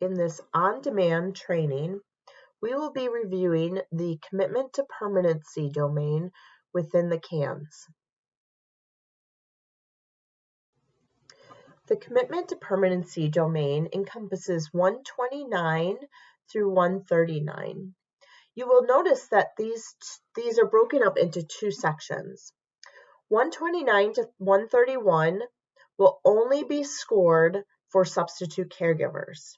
In this on-demand training, we will be reviewing the commitment to permanency domain within the CANS. The commitment to permanency domain encompasses 129 through 139. You will notice that these are broken up into two sections. 129 to 131 will only be scored for substitute caregivers.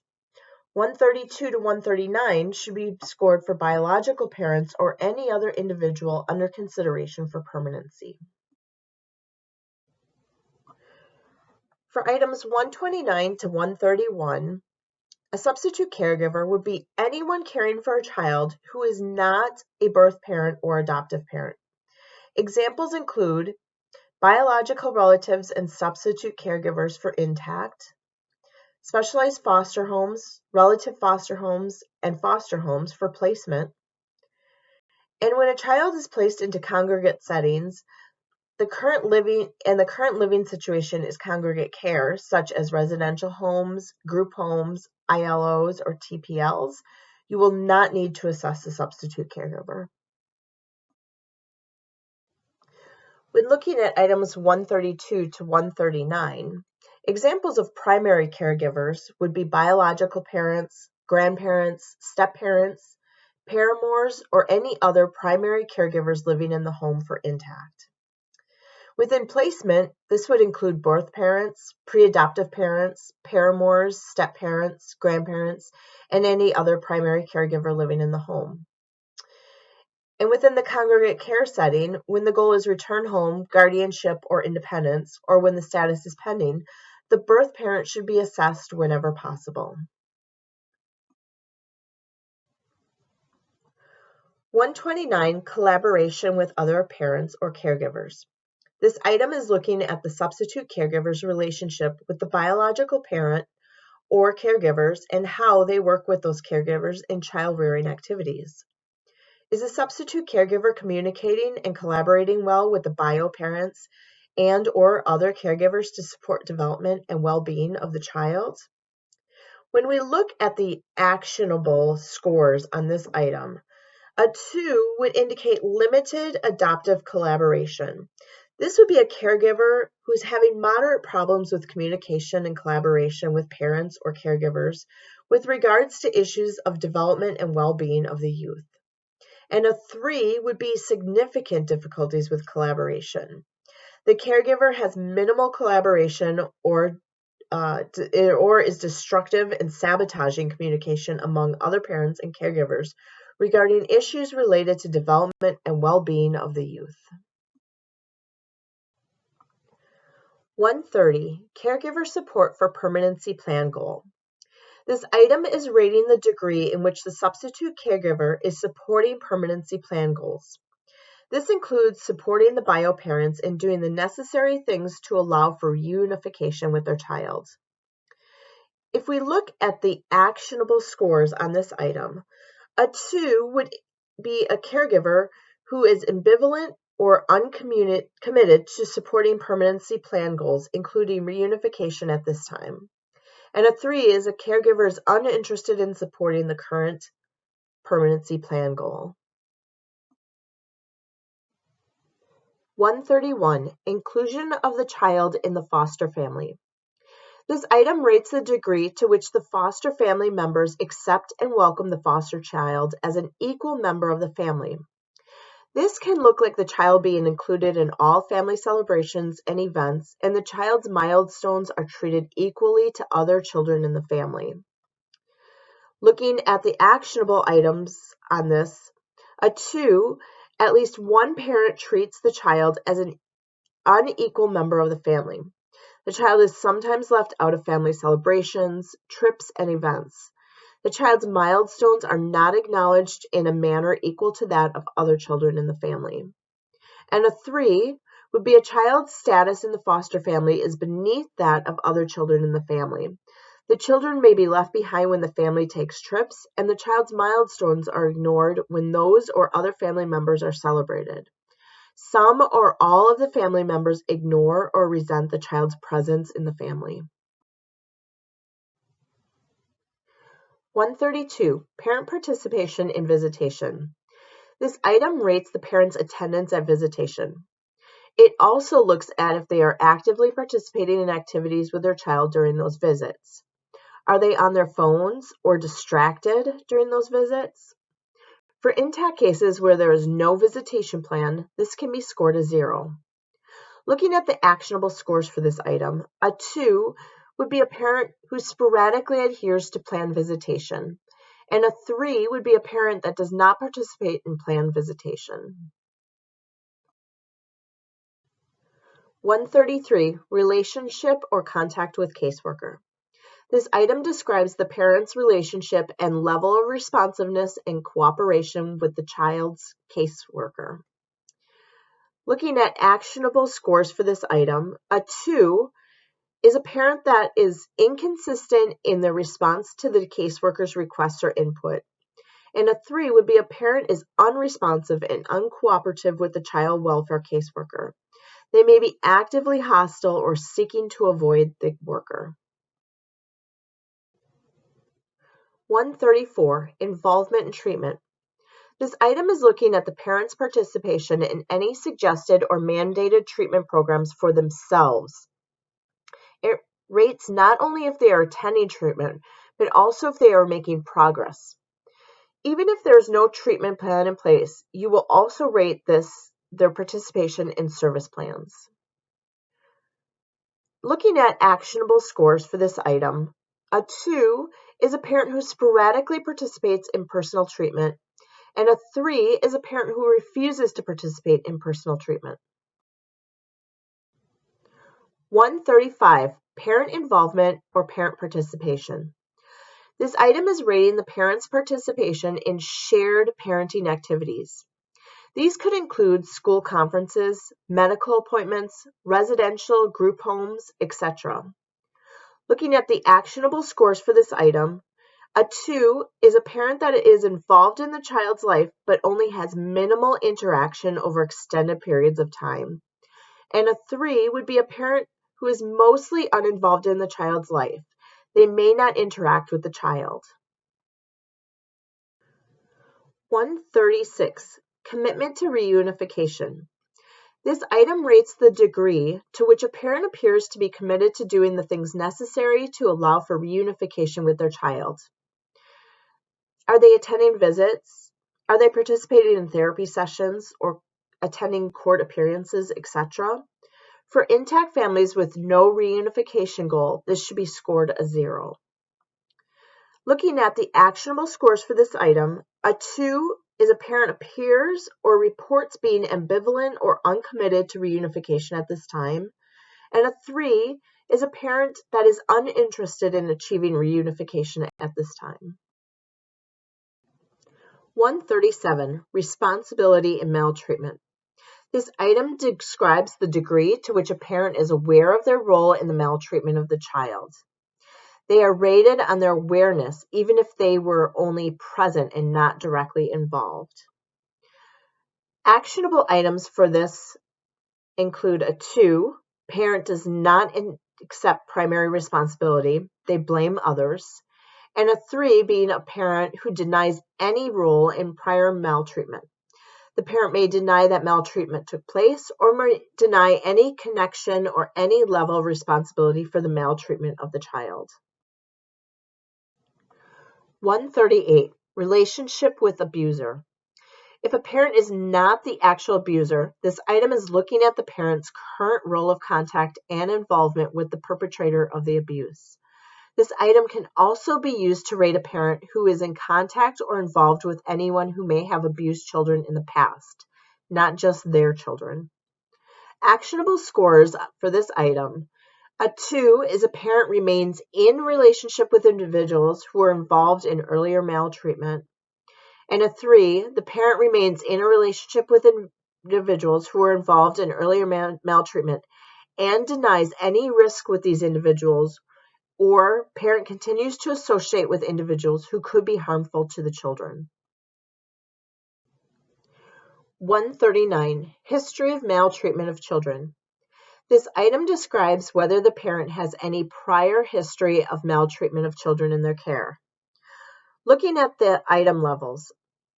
132 to 139 should be scored for biological parents or any other individual under consideration for permanency. For items 129 to 131, a substitute caregiver would be anyone caring for a child who is not a birth parent or adoptive parent. Examples include biological relatives and substitute caregivers for intact, specialized foster homes, relative foster homes, and foster homes for placement. And when a child is placed into congregate settings, the current living situation is congregate care, such as residential homes, group homes, ILOs, or TPLs. You will not need to assess the substitute caregiver. When looking at items 132 to 139, examples of primary caregivers would be biological parents, grandparents, step-parents, paramours, or any other primary caregivers living in the home for intact. Within placement, this would include birth parents, pre-adoptive parents, paramours, step-parents, grandparents, and any other primary caregiver living in the home. And within the congregate care setting, when the goal is return home, guardianship, or independence, or when the status is pending, the birth parent should be assessed whenever possible. 129, collaboration with other parents or caregivers. This item is looking at the substitute caregiver's relationship with the biological parent or caregivers and how they work with those caregivers in child rearing activities. Is a substitute caregiver communicating and collaborating well with the bio parents and or other caregivers to support development and well-being of the child? When we look at the actionable scores on this item, a 2 would indicate limited adoptive collaboration. This would be a caregiver who's having moderate problems with communication and collaboration with parents or caregivers with regards to issues of development and well-being of the youth. And a 3 would be significant difficulties with collaboration. The caregiver has minimal collaboration or is destructive and sabotaging communication among other parents and caregivers regarding issues related to development and well-being of the youth. 130, caregiver support for permanency plan goal. This item is rating the degree in which the substitute caregiver is supporting permanency plan goals. This includes supporting the bio parents in doing the necessary things to allow for reunification with their child. If we look at the actionable scores on this item, a 2 would be a caregiver who is ambivalent or uncommitted to supporting permanency plan goals, including reunification at this time. And a 3 is a caregiver is uninterested in supporting the current permanency plan goal. 131, inclusion of the child in the foster family. This item rates the degree to which the foster family members accept and welcome the foster child as an equal member of the family. This can look like the child being included in all family celebrations and events, and the child's milestones are treated equally to other children in the family. Looking at the actionable items on this, a 2, at least one parent treats the child as an unequal member of the family. The child is sometimes left out of family celebrations, trips, and events. The child's milestones are not acknowledged in a manner equal to that of other children in the family. And a 3 would be a child's status in the foster family is beneath that of other children in the family. The children may be left behind when the family takes trips, and the child's milestones are ignored when those or other family members are celebrated. Some or all of the family members ignore or resent the child's presence in the family. 132. Parent participation in visitation. This item rates the parent's attendance at visitation. It also looks at if they are actively participating in activities with their child during those visits. Are they on their phones or distracted during those visits? For intact cases where there is no visitation plan, this can be scored a 0. Looking at the actionable scores for this item, a 2 would be a parent who sporadically adheres to planned visitation, and a 3 would be a parent that does not participate in planned visitation. 133. Relationship or contact with caseworker. This item describes the parent's relationship and level of responsiveness and cooperation with the child's caseworker. Looking at actionable scores for this item, a 2 is a parent that is inconsistent in their response to the caseworker's requests or input. And a 3 would be a parent is unresponsive and uncooperative with the child welfare caseworker. They may be actively hostile or seeking to avoid the worker. 134. Involvement and treatment. This item is looking at the parent's participation in any suggested or mandated treatment programs for themselves. It rates not only if they are attending treatment, but also if they are making progress. Even if there is no treatment plan in place, you will also rate their participation in service plans. Looking at actionable scores for this item, a 2 is a parent who sporadically participates in personal treatment, and a 3 is a parent who refuses to participate in personal treatment. 135. Parent involvement or parent participation. This item is rating the parent's participation in shared parenting activities. These could include school conferences, medical appointments, residential group homes, etc. Looking at the actionable scores for this item, a 2 is a parent that is involved in the child's life but only has minimal interaction over extended periods of time. And a 3 would be a parent who is mostly uninvolved in the child's life. They may not interact with the child. 136. Commitment to reunification. This item rates the degree to which a parent appears to be committed to doing the things necessary to allow for reunification with their child. Are they attending visits? Are they participating in therapy sessions or attending court appearances, etc.? For intact families with no reunification goal, this should be scored a 0. Looking at the actionable scores for this item, a 2 is a parent appears or reports being ambivalent or uncommitted to reunification at this time, and a 3 is a parent that is uninterested in achieving reunification at this time. 137. Responsibility in maltreatment. This item describes the degree to which a parent is aware of their role in the maltreatment of the child. They are rated on their awareness, even if they were only present and not directly involved. Actionable items for this include a 2, parent does not accept primary responsibility, they blame others, and a 3 being a parent who denies any role in prior maltreatment. The parent may deny that maltreatment took place or may deny any connection or any level of responsibility for the maltreatment of the child. 138. Relationship with abuser. If a parent is not the actual abuser, this item is looking at the parent's current role of contact and involvement with the perpetrator of the abuse. This item can also be used to rate a parent who is in contact or involved with anyone who may have abused children in the past, not just their children. Actionable scores for this item. A 2 is a parent remains in relationship with individuals who were involved in earlier maltreatment. And a 3, the parent remains in a relationship with individuals who were involved in earlier maltreatment and denies any risk with these individuals, or parent continues to associate with individuals who could be harmful to the children. 139. History of maltreatment of children. This item describes whether the parent has any prior history of maltreatment of children in their care. Looking at the item levels,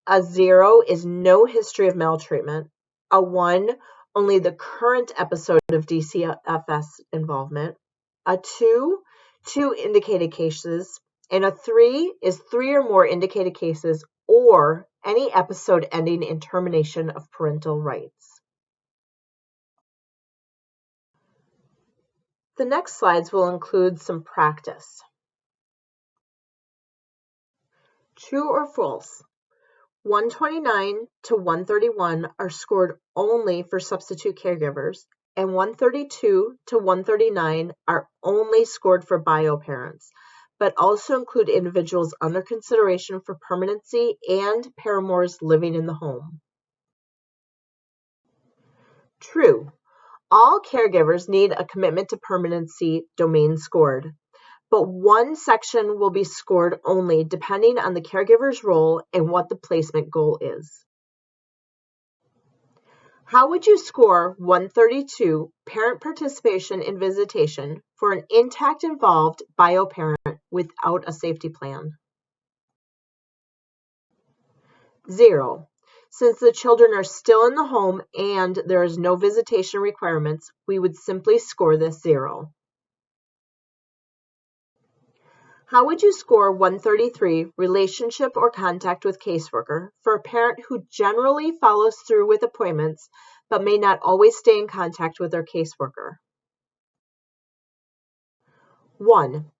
a 0 is no history of maltreatment, a 1, only the current episode of DCFS involvement, a 2, 2 indicated cases, and a 3 is 3 or more indicated cases or any episode ending in termination of parental rights. The next slides will include some practice. True or false? 129 to 131 are scored only for substitute caregivers, and 132 to 139 are only scored for bio parents, but also include individuals under consideration for permanency and paramours living in the home. True. All caregivers need a commitment to permanency domain scored, but one section will be scored only depending on the caregiver's role and what the placement goal is. How would you score 132 parent participation in visitation for an intact involved bio parent without a safety plan? 0. Since the children are still in the home and there is no visitation requirements, we would simply score this 0. How would you score 133 relationship or contact with caseworker for a parent who generally follows through with appointments but may not always stay in contact with their caseworker? 1.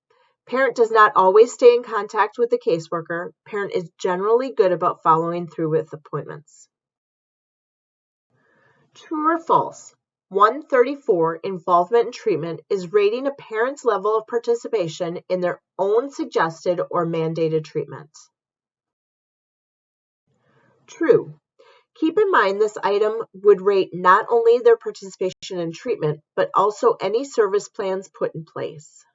Parent does not always stay in contact with the caseworker. Parent is generally good about following through with appointments. True or false? 134 involvement in treatment is rating a parent's level of participation in their own suggested or mandated treatment. True. Keep in mind this item would rate not only their participation in treatment, but also any service plans put in place.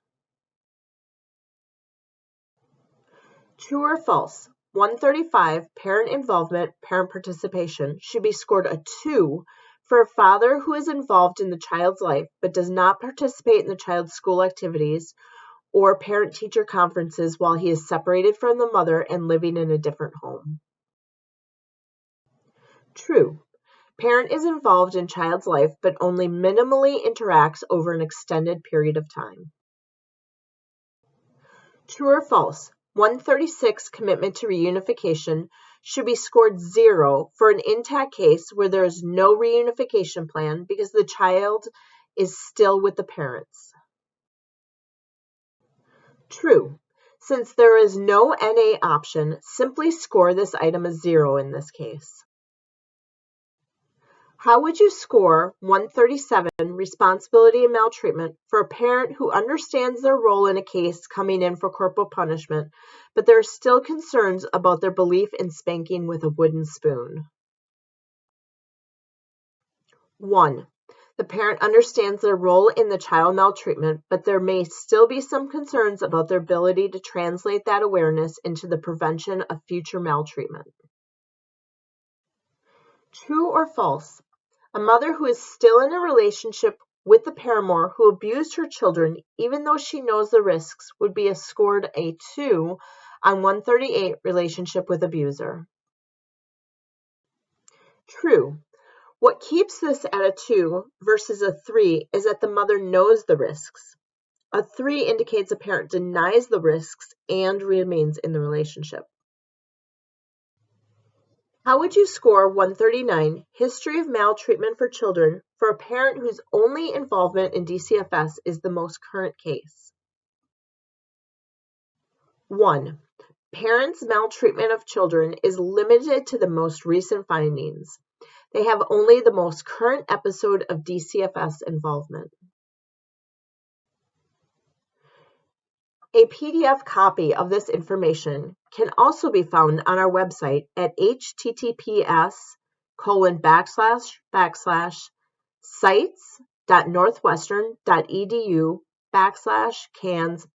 True or false? 135 parent involvement, parent participation should be scored a 2 for a father who is involved in the child's life but does not participate in the child's school activities or parent-teacher conferences while he is separated from the mother and living in a different home. True. Parent is involved in child's life but only minimally interacts over an extended period of time. True or false? 136 commitment to reunification should be scored 0 for an intact case where there is no reunification plan because the child is still with the parents. True. Since there is no NA option, simply score this item as 0 in this case. How would you score 137 responsibility and maltreatment for a parent who understands their role in a case coming in for corporal punishment, but there are still concerns about their belief in spanking with a wooden spoon? 1. The parent understands their role in the child maltreatment, but there may still be some concerns about their ability to translate that awareness into the prevention of future maltreatment. True or false? A mother who is still in a relationship with the paramour who abused her children, even though she knows the risks, would be scored a 2 on 138 relationship with abuser. True. What keeps this at a 2 versus a 3 is that the mother knows the risks. A 3 indicates a parent denies the risks and remains in the relationship. How would you score 139 history of maltreatment for children for a parent whose only involvement in DCFS is the most current case? 1. Parents' maltreatment of children is limited to the most recent findings. They have only the most current episode of DCFS involvement. A PDF copy of this information can also be found on our website at https://sites.northwestern.edu/CANS/.